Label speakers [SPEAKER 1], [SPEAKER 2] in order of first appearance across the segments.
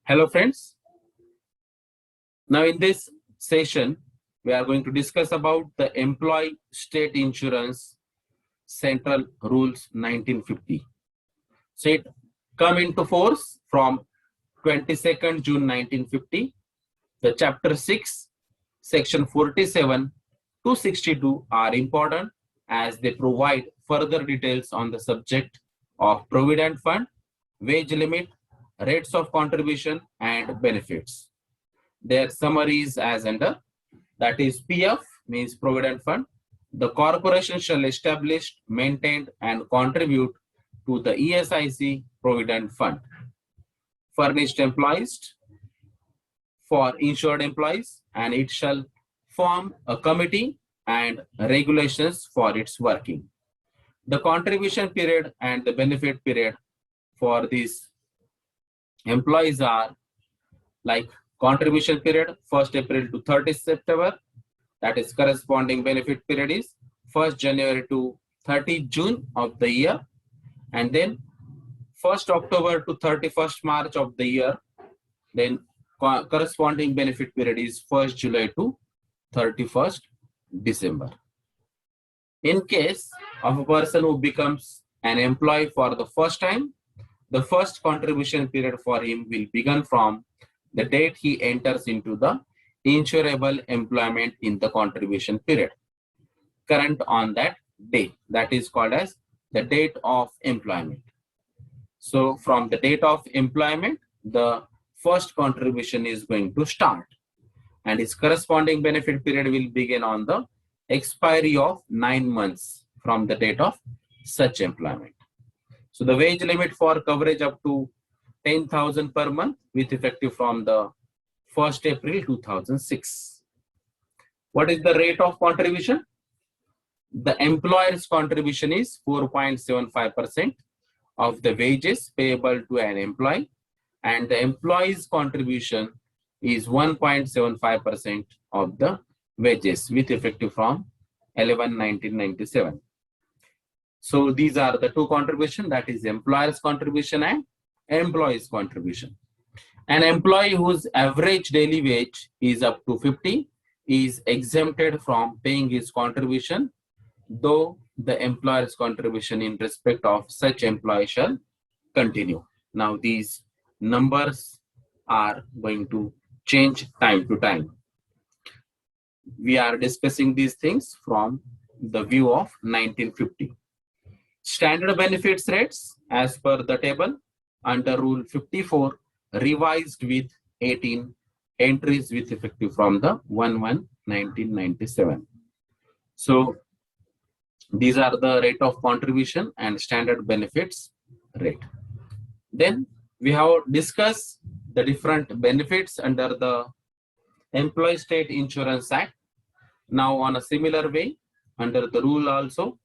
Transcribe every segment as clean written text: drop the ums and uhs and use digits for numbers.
[SPEAKER 1] Hello friends. Now in this session, we are going to discuss about the Employee State Insurance Central Rules 1950. So it come into force from 22nd June 1950. The chapter 6, section 47 to 62 are important as they provide further details on the subject of provident fund, wage limit, rates of contribution and benefits. Their summaries as under, that is PF means provident fund. The corporation shall establish, maintain and contribute to the ESIC provident fund. Furnished employees for insured employees, and it shall form a committee and regulations for its working. The contribution period and the benefit period for these employees are like contribution period 1st April to 30th September, that is corresponding benefit period is 1st January to 30th June of the year, and then 1st October to 31st March of the year, then corresponding benefit period is 1st July to 31st December. In case of a person who becomes an employee for the first time, the first contribution period for him will begin from the date he enters into the insurable employment in the contribution period, current on that day. That is called as the date of employment. So from the date of employment, the first contribution is going to start, and its corresponding benefit period will begin on the expiry of 9 months from the date of such employment. So the wage limit for coverage up to 10,000 per month with effective from the 1st April 2006. What is the rate of contribution? The employer's contribution is 4.75% of the wages payable to an employee, and the employee's contribution is 1.75% of the wages with effective from 11/1997. So these are the two contributions, that is employer's contribution and employee's contribution. An employee whose average daily wage is up to 50 is exempted from paying his contribution, though the employer's contribution in respect of such employee shall continue. Now these numbers are going to change time to time. We are discussing these things from the view of 1950. Standard benefits rates as per the table under Rule 54 revised with 18 entries with effective from the 1/1/1997. So these are the rate of contribution and standard benefits rate. Then we have discussed the different benefits under the Employee State Insurance Act. Now on a similar way, under the rule also,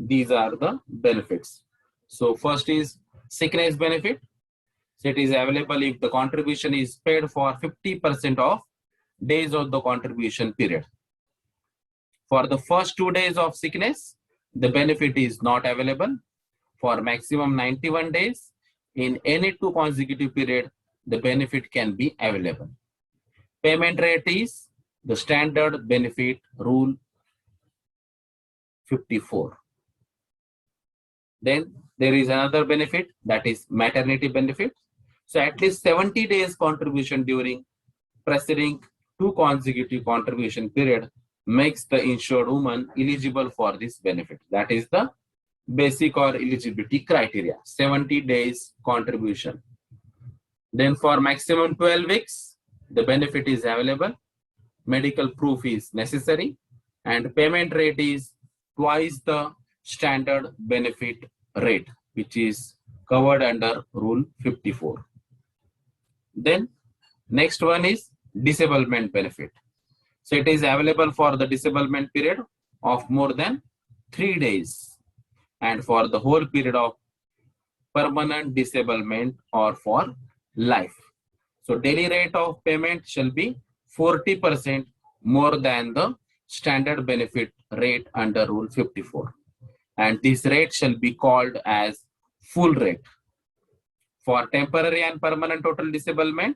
[SPEAKER 1] these are the benefits. So first is sickness benefit. So it is available if the contribution is paid for 50% of days of the contribution period. For the first 2 days of sickness, the benefit is not available. For maximum 91 days, in any 2 consecutive period, the benefit can be available. Payment rate is the standard benefit rule 54. Then there is another benefit, that is maternity benefit. So at least 70 days contribution during preceding 2 consecutive contribution period makes the insured woman eligible for this benefit. That is the basic or eligibility criteria, 70 days contribution. Then for maximum 12 weeks, the benefit is available. Medical proof is necessary, and payment rate is twice the standard benefit rate, which is covered under Rule 54. Then next one is disablement benefit. So it is available for the disablement period of more than 3 days and for the whole period of permanent disablement or for life. So daily rate of payment shall be 40% more than the standard benefit rate under Rule 54. And this rate shall be called as full rate. For temporary and permanent total disablement,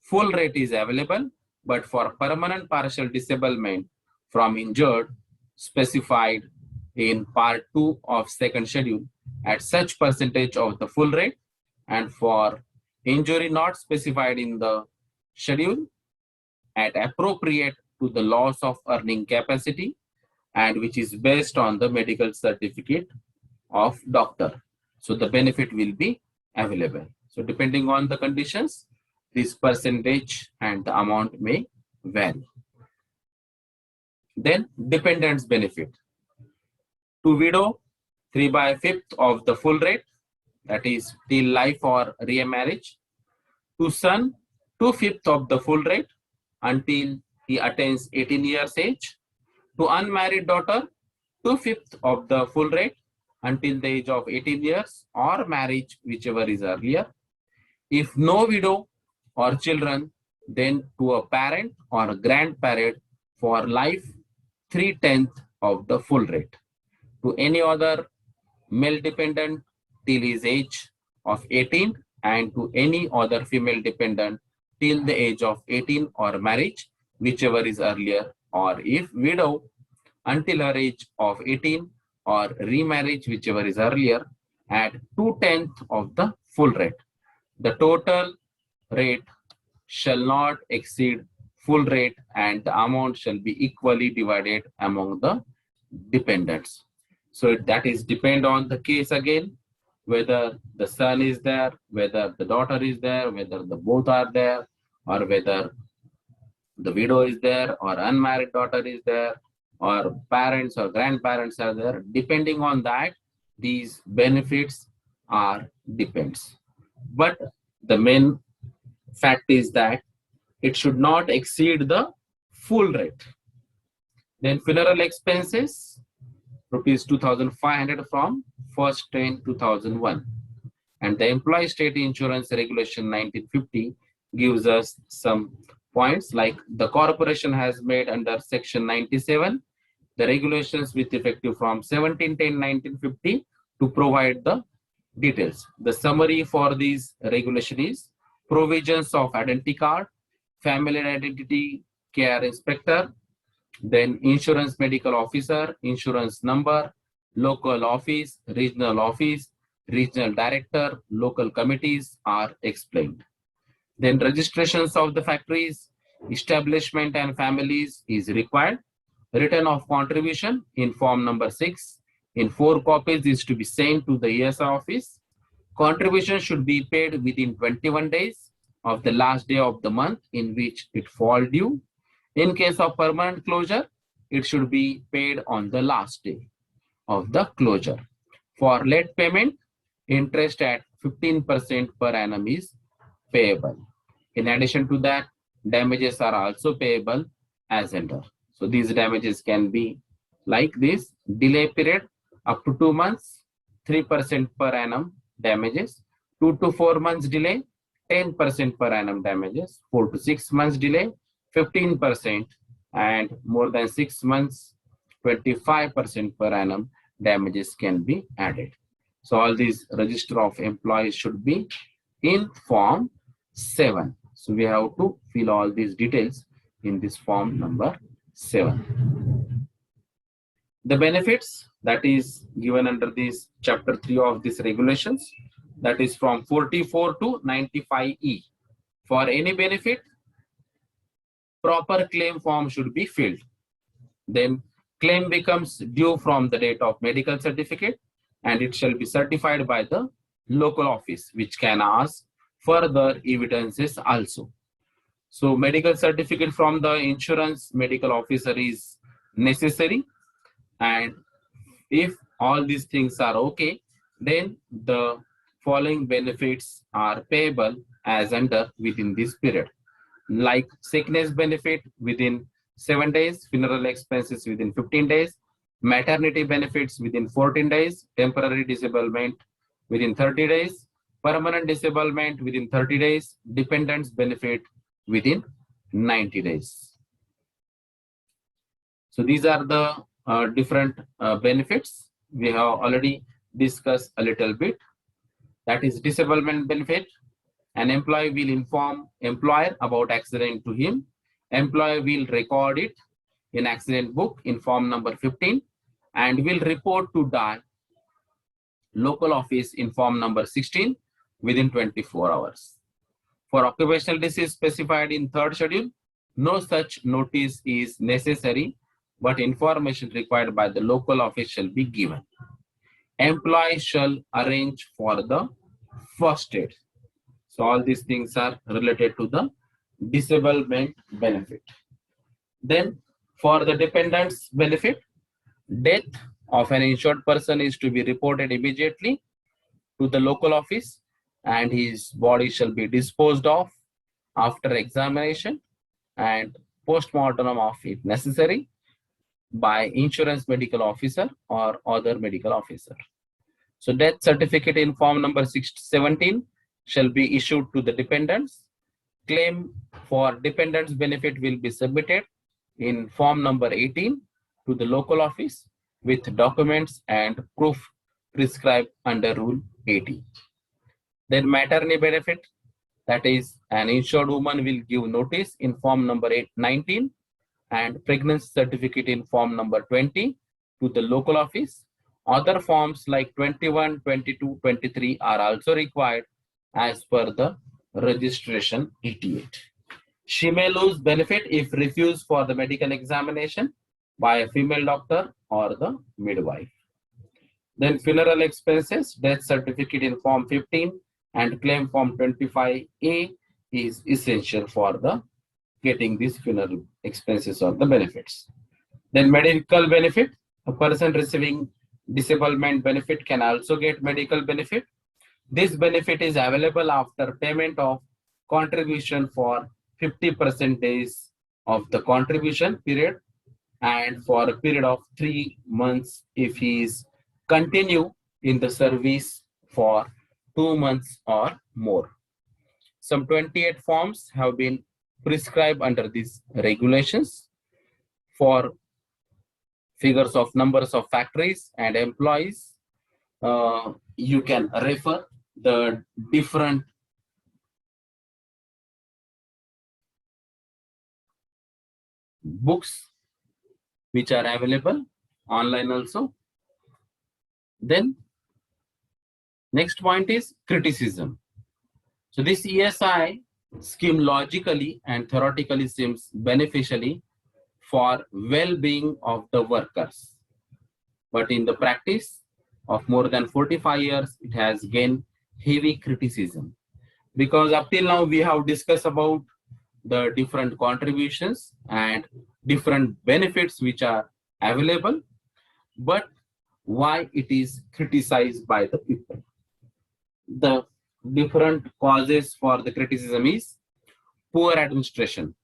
[SPEAKER 1] full rate is available, but for permanent partial disablement from injured specified in part 2 of second schedule at such percentage of the full rate, and for injury not specified in the schedule at appropriate to the loss of earning capacity, and which is based on the medical certificate of doctor. So the benefit will be available. So depending on the conditions, this percentage and the amount may vary. Then dependents benefit. To widow, 3/5 of the full rate, that is till life or remarriage. To son, 2/5 of the full rate until he attains 18 years age. To unmarried daughter, 2/5 of the full rate until the age of 18 years or marriage, whichever is earlier. If no widow or children, then to a parent or a grandparent for life, 3/10 of the full rate. To any other male dependent till his age of 18, and to any other female dependent till the age of 18 or marriage, whichever is earlier, or if widow until her age of 18 or remarriage, whichever is earlier, at 2/10 of the full rate. The total rate shall not exceed full rate, and the amount shall be equally divided among the dependents. So that is depend on the case again, whether the son is there, whether the daughter is there, whether the both are there, or whether the widow is there, or unmarried daughter is there, or parents or grandparents are there. Depending on that, these benefits are depends. But the main fact is that it should not exceed the full rate. Then funeral expenses, rupees 2,500 from 1st 10 2001, and the employee state insurance regulation 1950 gives us some points, like the corporation has made under section 97 the regulations with effective from 17/10/1950 to provide the details. The summary for these regulation is provisions of identity card, family identity care inspector, then insurance medical officer, insurance number, local office, regional director, local committees are explained. Then registrations of the factories, establishment and families is required. Return of contribution in form number 6 in 4 copies is to be sent to the ESR office. Contribution should be paid within 21 days of the last day of the month in which it fall due. In case of permanent closure, it should be paid on the last day of the closure. For late payment, interest at 15% per annum is payable. In addition to that, damages are also payable as under. So these damages can be like this: delay period up to 2 months, 3% per annum damages; 2 to 4 months delay, 10% per annum damages; 4 to 6 months delay, 15%, and more than 6 months, 25% per annum damages can be added. So all these register of employees should be in form 7. So we have to fill all these details in this form number 7. The benefits that is given under this chapter 3 of these regulations, that is from 44 to 95E. For any benefit, proper claim form should be filled. Then claim becomes due from the date of medical certificate, and it shall be certified by the local office, which can ask further evidences also. So medical certificate from the insurance medical officer is necessary, and if all these things are okay, then the following benefits are payable as under within this period, like sickness benefit within 7 days, funeral expenses within 15 days, maternity benefits within 14 days, temporary disablement within 30 days, permanent disablement within 30 days, dependents benefit within 90 days. So these are the different benefits we have already discussed a little bit. That is disablement benefit An employee will inform employer about accident to him. Employer will record it in accident book in form number 15 and will report to DI local office in form number 16 within 24 hours. For occupational disease specified in third schedule, no such notice is necessary, but information required by the local office shall be given. Employee shall arrange for the first aid. So all these things are related to the disablement benefit. Then for the dependents benefit, death of an insured person is to be reported immediately to the local office and his body shall be disposed of after examination and post-mortem of if necessary by insurance medical officer or other medical officer. So death certificate in form number 17 shall be issued to the dependents. Claim for dependents benefit will be submitted in form number 18 to the local office with documents and proof prescribed under Rule 80. Then maternity benefit, that is an insured woman will give notice in form number 19 and pregnancy certificate in form number 20 to the local office. Other forms like 21, 22, 23 are also required as per the registration 88. She may lose benefit if refused for the medical examination by a female doctor or the midwife. Then funeral expenses, death certificate in form 15 and claim form 25A is essential for the getting these funeral expenses or the benefits. Then medical benefit, a person receiving disablement benefit can also get medical benefit. This benefit is available after payment of contribution for 50% of the contribution period and for a period of 3 months if he is continue in the service for 2 months or more. Some 28 forms have been prescribed under these regulations. For figures of numbers of factories and employees, you can refer the different books which are available online also. Then next point is criticism. So this ESI scheme logically and theoretically seems beneficially for well-being of the workers, but in the practice of more than 45 years it has gained heavy criticism, because up till now we have discussed about the different contributions and different benefits which are available, but why it is criticized by the people. The different causes for the criticism is poor administration,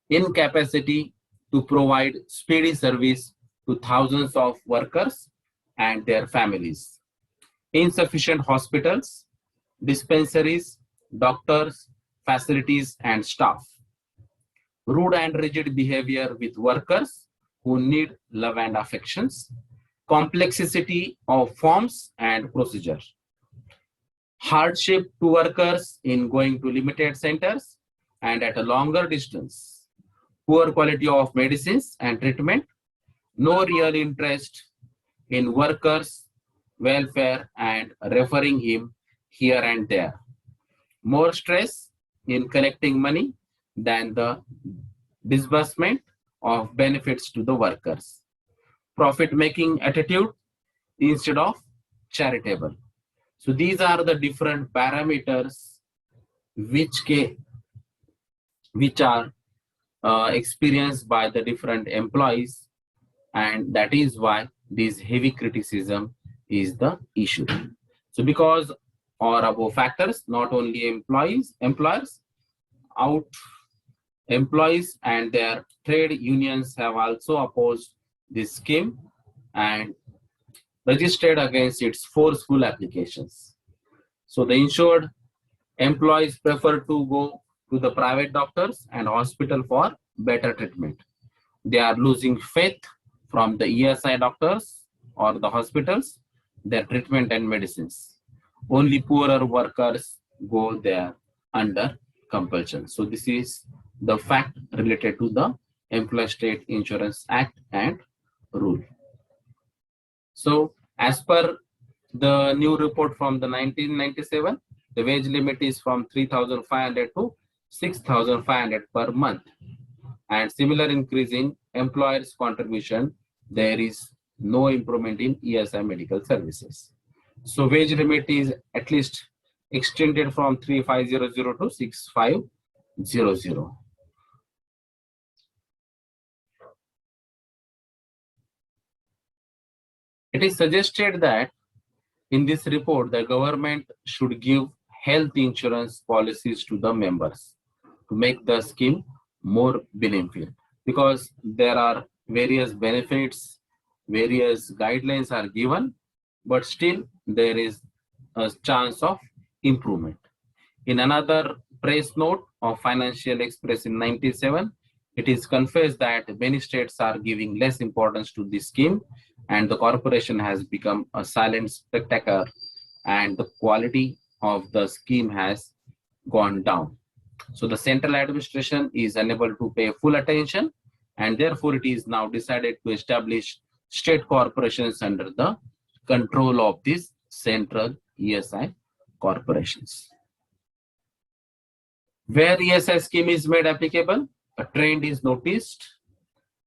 [SPEAKER 1] incapacity to provide speedy service to thousands of workers and their families, insufficient hospitals, dispensaries, doctors, facilities and staff, rude and rigid behavior with workers who need love and affections, complexity of forms and procedures, hardship to workers in going to limited centers and at a longer distance, poor quality of medicines and treatment, no real interest in workers' welfare and referring him here and there, more stress in collecting money than the disbursement of benefits to the workers, profit-making attitude instead of charitable. So these are the different parameters which are experienced by the different employees, and that is why this heavy criticism is the issue. So because or above factors, not only employers and their trade unions have also opposed this scheme and registered against its forceful applications. So the insured employees prefer to go to the private doctors and hospital for better treatment. They are losing faith from the ESI doctors or the hospitals, their treatment and medicines. Only poorer workers go there under compulsion. So this is the fact related to the Employee State Insurance Act and rule. So as per the new report from the 1997, the wage limit is from 3,500 to 6,500 per month. And similar increase in employer's contribution, there is no improvement in ESI medical services. So wage limit is at least extended from 3,500 to 6,500. It is suggested that in this report, the government should give health insurance policies to the members to make the scheme more beneficial, because there are various benefits, various guidelines are given, but still there is a chance of improvement. In another press note of Financial Express in 97, it is confessed that many states are giving less importance to this scheme, and the corporation has become a silent spectator, and the quality of the scheme has gone down. So the central administration is unable to pay full attention, and therefore it is now decided to establish state corporations under the control of these central ESI corporations. Where ESI scheme is made applicable, a trend is noticed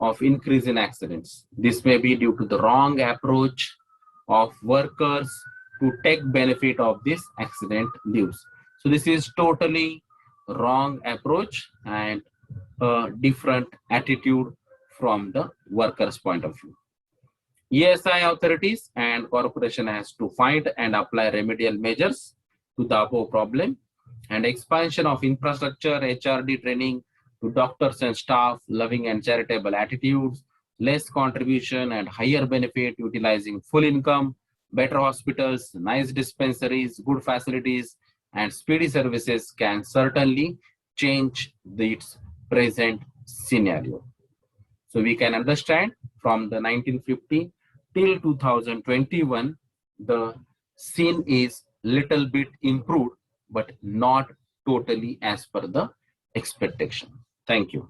[SPEAKER 1] of increase in accidents. This may be due to the wrong approach of workers to take benefit of this accident leaves. So this is totally wrong approach and a different attitude from the workers' point of view. ESI authorities and corporation has to find and apply remedial measures to the above problem, and expansion of infrastructure, HRD training to doctors and staff, loving and charitable attitudes, less contribution and higher benefit, utilizing full income, better hospitals, nice dispensaries, good facilities, and speedy services can certainly change its present scenario. So we can understand from the 1950 till 2021, the scene is little bit improved, but not totally as per the expectation. Thank you.